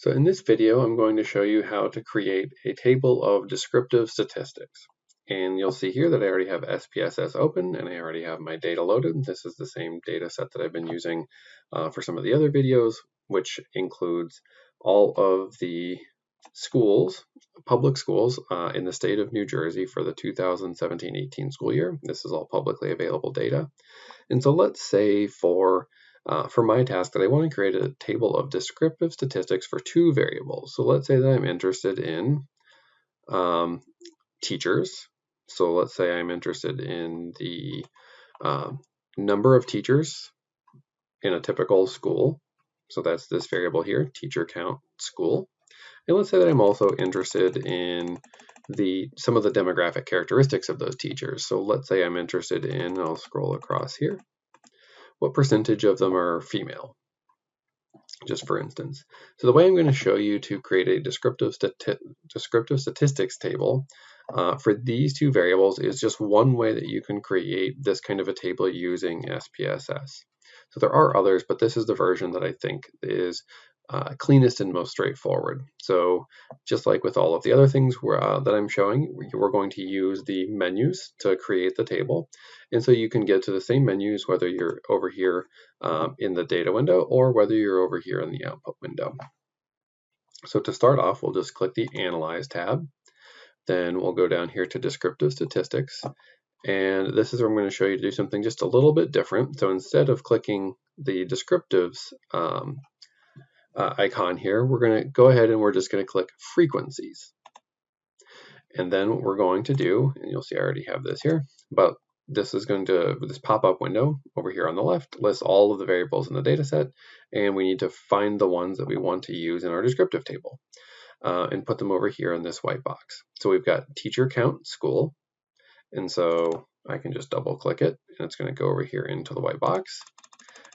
So in this video, I'm going to show you how to create a table of descriptive statistics. And you'll see here that I already have SPSS open and I already have my data loaded. This is the same data set that I've been using for some of the other videos, which includes all of the schools, public schools in the state of New Jersey for the 2017-18 school year. This is all publicly available data. And so let's say for my task that I want to create a table of descriptive statistics for two variables. So let's say that I'm interested in teachers. So let's say I'm interested in the number of teachers in a typical school. So that's this variable here, teacher count school. And let's say that I'm also interested in some of the demographic characteristics of those teachers. So let's say I'm interested in, I'll scroll across here, what percentage of them are female, just for instance. So the way I'm going to show you to create a descriptive statistics table for these two variables is just one way that you can create this kind of a table using SPSS. So there are others, but this is the version that I think is cleanest and most straightforward. So just like with all of the other things that I'm showing, we're going to use the menus to create the table. And so you can get to the same menus whether you're over here in the data window or whether you're over here in the output window. So to start off, we'll just click the Analyze tab. Then we'll go down here to Descriptive Statistics. And this is where I'm going to show you to do something just a little bit different. So instead of clicking the Descriptives icon here, we're going to go ahead and we're just going to click Frequencies. And then what we're going to do, and you'll see I already have this here, but this is going to, this pop-up window over here on the left, lists all of the variables in the data set, and we need to find the ones that we want to use in our descriptive table and put them over here in this white box. So we've got teacher count school, and so I can just double click it, and it's going to go over here into the white box.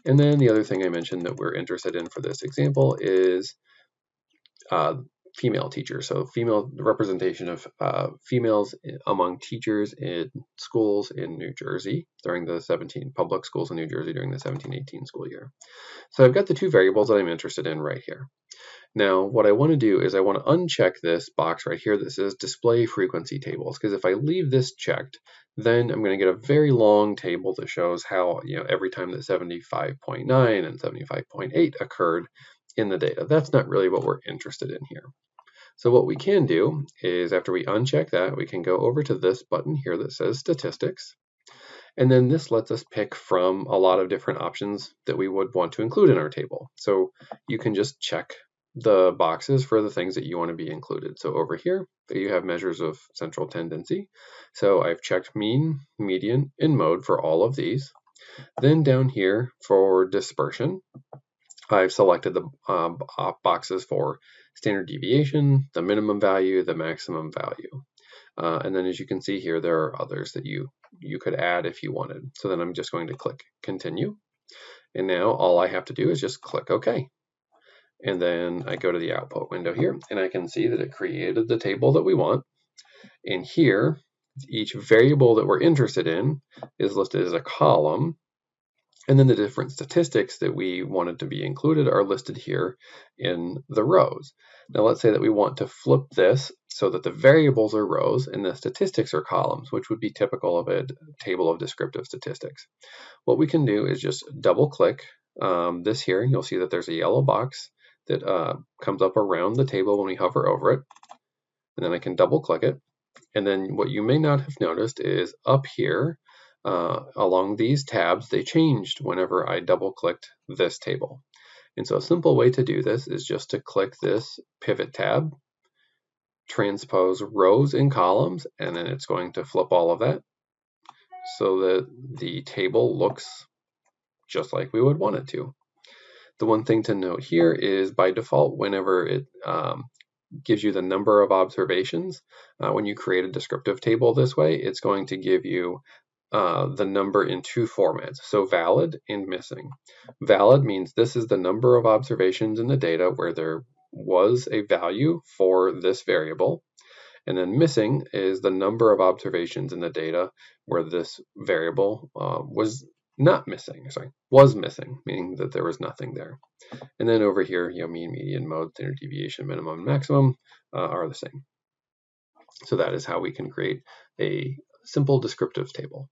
And then the other thing I mentioned that we're interested in for this example is female teachers. So female representation of females among teachers in schools in New Jersey during the public schools in New Jersey during the 17-18 school year. So I've got the two variables that I'm interested in right here. Now, what I want to do is I want to uncheck this box right here that says display frequency tables, because if I leave this checked, then I'm going to get a very long table that shows how, every time that 75.9 and 75.8 occurred in the data. That's not really what we're interested in here. So what we can do is after we uncheck that, we can go over to this button here that says statistics. And then this lets us pick from a lot of different options that we would want to include in our table. So you can just check the boxes for the things that you want to be included. So over here, you have measures of central tendency. So I've checked mean, median, and mode for all of these. Then down here for dispersion, I've selected the boxes for standard deviation, the minimum value, the maximum value. And then as you can see here, there are others that you could add if you wanted. So then I'm just going to click continue. And now all I have to do is just click OK. And then I go to the output window here and I can see that it created the table that we want. And here, each variable that we're interested in is listed as a column. And then the different statistics that we wanted to be included are listed here in the rows. Now let's say that we want to flip this so that the variables are rows and the statistics are columns, which would be typical of a table of descriptive statistics. What we can do is just double click this here. You'll see that there's a yellow box that comes up around the table when we hover over it. And then I can double click it. And then what you may not have noticed is up here, along these tabs, they changed whenever I double clicked this table. And so a simple way to do this is just to click this pivot tab, transpose rows and columns, and then it's going to flip all of that so that the table looks just like we would want it to. The one thing to note here is by default, whenever it gives you the number of observations, when you create a descriptive table this way, it's going to give you the number in two formats, so valid and missing. Valid means this is the number of observations in the data where there was a value for this variable, and then missing is the number of observations in the data where this variable was not missing, sorry, was missing, meaning that there was nothing there. And then over here, mean, median, mode, standard deviation, minimum, maximum are the same. So that is how we can create a simple descriptive table.